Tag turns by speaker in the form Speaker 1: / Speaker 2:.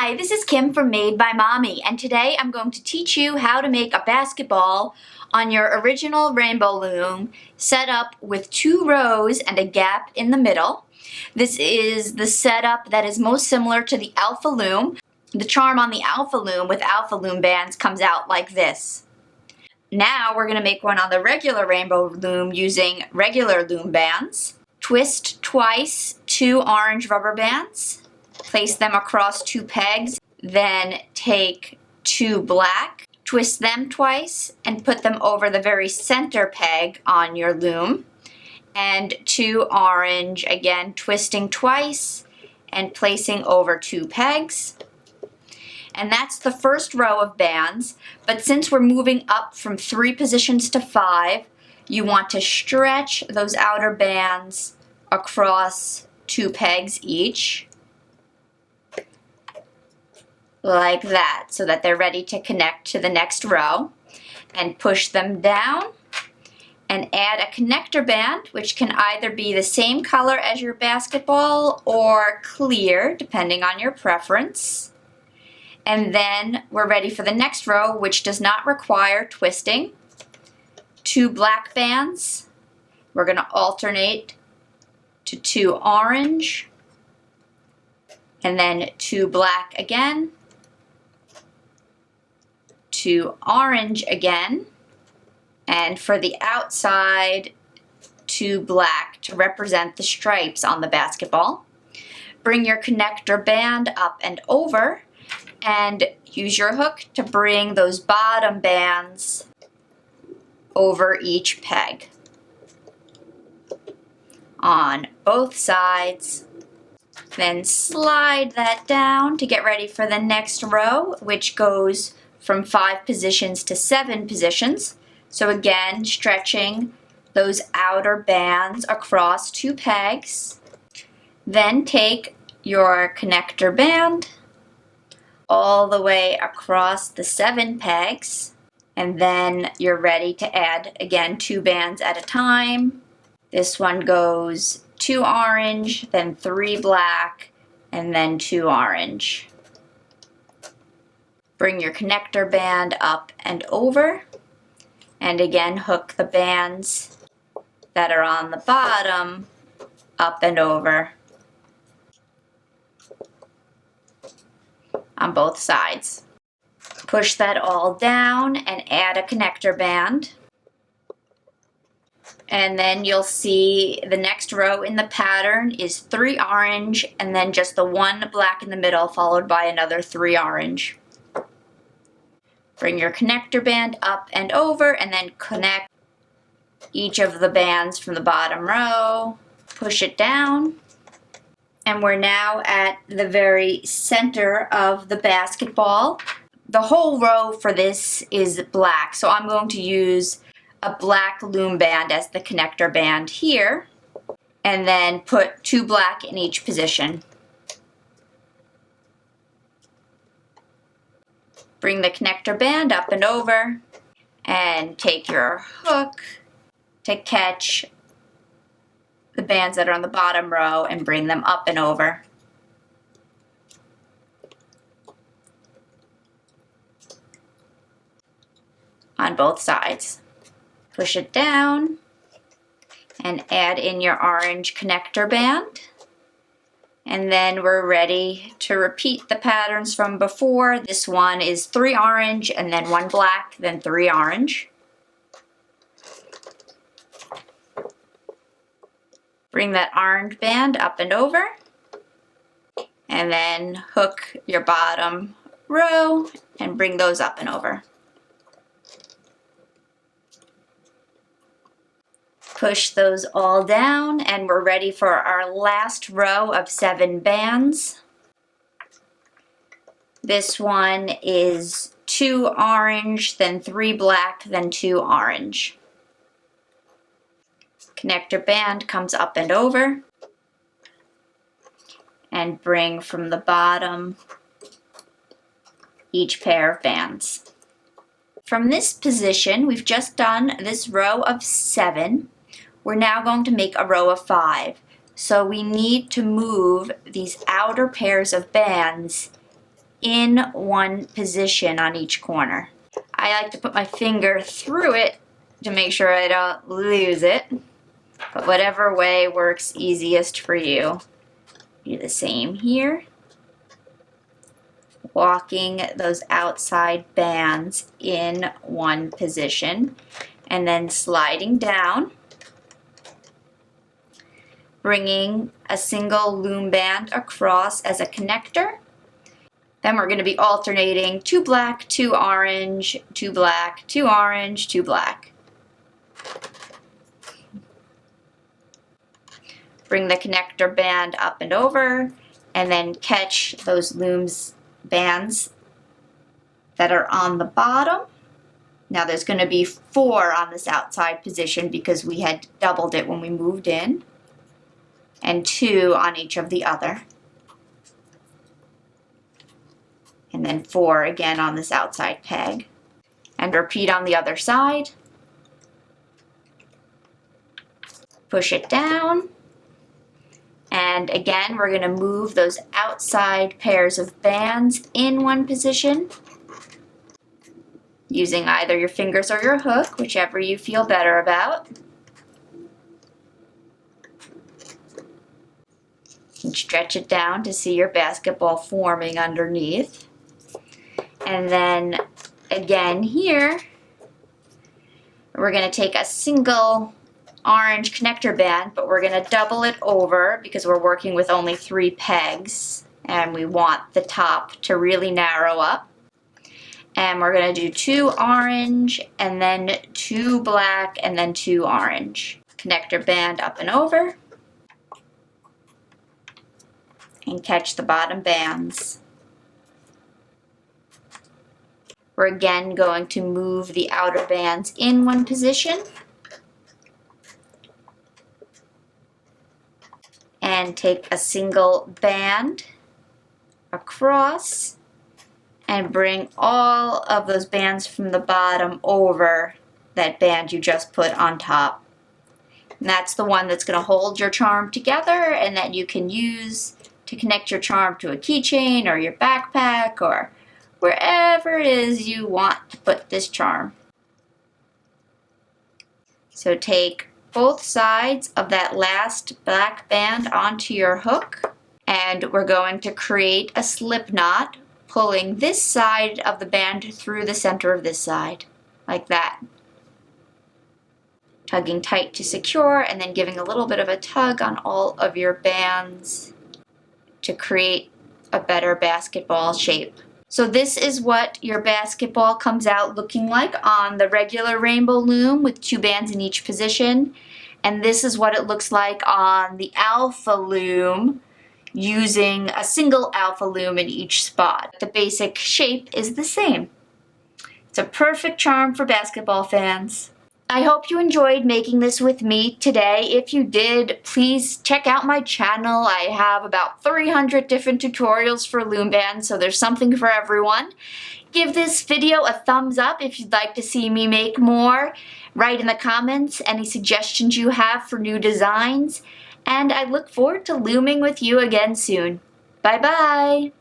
Speaker 1: Hi, this is Kim from Made by Mommy, and today I'm going to teach you how to make a basketball on your original Rainbow Loom set up with 2 rows and a gap in the middle. This is the setup that is most similar to the Alpha Loom. The charm on the Alpha Loom with Alpha Loom Bands comes out like this. Now we're going to make one on the regular Rainbow Loom using regular Loom Bands. Twist twice 2 orange rubber bands. Place them across 2 pegs, then take 2 black, twist them twice, and put them over the very center peg on your loom. And 2 orange, again twisting twice and placing over 2 pegs. And that's the first row of bands, but since we're moving up from 3 positions to 5, you want to stretch those outer bands across 2 pegs each. Like that, so that they're ready to connect to the next row, and push them down and add a connector band, which can either be the same color as your basketball or clear, depending on your preference. And then we're ready for the next row, which does not require twisting. 2 black bands. We're going to alternate to 2 orange, and then 2 black again, 2 orange again, and for the outside, 2 black to represent the stripes on the basketball. Bring your connector band up and over, and use your hook to bring those bottom bands over each peg on both sides. Then slide that down to get ready for the next row, which goes from 5 positions to 7 positions. So again, stretching those outer bands across 2 pegs. Then take your connector band all the way across the 7 pegs, and then you're ready to add, again, 2 bands at a time. This one goes 2 orange, then 3 black, and then 2 orange. Bring your connector band up and over, and again hook the bands that are on the bottom up and over on both sides. Push that all down and add a connector band. And then you'll see the next row in the pattern is 3 orange and then just the 1 black in the middle, followed by another 3 orange. Bring your connector band up and over, and then connect each of the bands from the bottom row. Push it down. And we're now at the very center of the basketball. The whole row for this is black, so I'm going to use a black loom band as the connector band here, and then put 2 black in each position. Bring the connector band up and over, and take your hook to catch the bands that are on the bottom row and bring them up and over. On both sides. Push it down and add in your orange connector band. And then we're ready to repeat the patterns from before. This one is 3 orange and then 1 black, then 3 orange. Bring that orange band up and over, and then hook your bottom row and bring those up and over. Push those all down, and we're ready for our last row of 7 bands. This one is 2 orange, then 3 black, then 2 orange. Connector band comes up and over, and bring from the bottom each pair of bands. From this position, we've just done this row of 7. We're now going to make a row of 5. So we need to move these outer pairs of bands in one position on each corner. I like to put my finger through it to make sure I don't lose it, but whatever way works easiest for you. Do the same here. Walking those outside bands in one position and then sliding down, bringing a single loom band across as a connector. Then we're going to be alternating 2 black, 2 orange, 2 black, 2 orange, 2 black. Bring the connector band up and over, and then catch those looms bands that are on the bottom. Now there's going to be 4 on this outside position because we had doubled it when we moved in, and 2 on each of the other. And then 4 again on this outside peg. And repeat on the other side. Push it down. And again, we're going to move those outside pairs of bands in one position, using either your fingers or your hook, whichever you feel better about. And stretch it down to see your basketball forming underneath. And then again here, we're going to take a single orange connector band, but we're going to double it over because we're working with only 3 pegs and we want the top to really narrow up. And we're going to do 2 orange and then 2 black and then 2 orange. Connector band up and over. And catch the bottom bands. We're again going to move the outer bands in one position. And take a single band across and bring all of those bands from the bottom over that band you just put on top. And that's the one that's going to hold your charm together and that you can use to connect your charm to a keychain or your backpack or wherever it is you want to put this charm. So take both sides of that last black band onto your hook, and we're going to create a slip knot, pulling this side of the band through the center of this side, like that. Tugging tight to secure, and then giving a little bit of a tug on all of your bands to create a better basketball shape. So this is what your basketball comes out looking like on the regular Rainbow Loom with 2 bands in each position. And this is what it looks like on the Alpha Loom using a single Alpha Loom in each spot. The basic shape is the same. It's a perfect charm for basketball fans. I hope you enjoyed making this with me today. If you did, please check out my channel. I have about 300 different tutorials for loom bands, so there's something for everyone. Give this video a thumbs up if you'd like to see me make more. Write in the comments any suggestions you have for new designs, and I look forward to looming with you again soon. Bye-bye!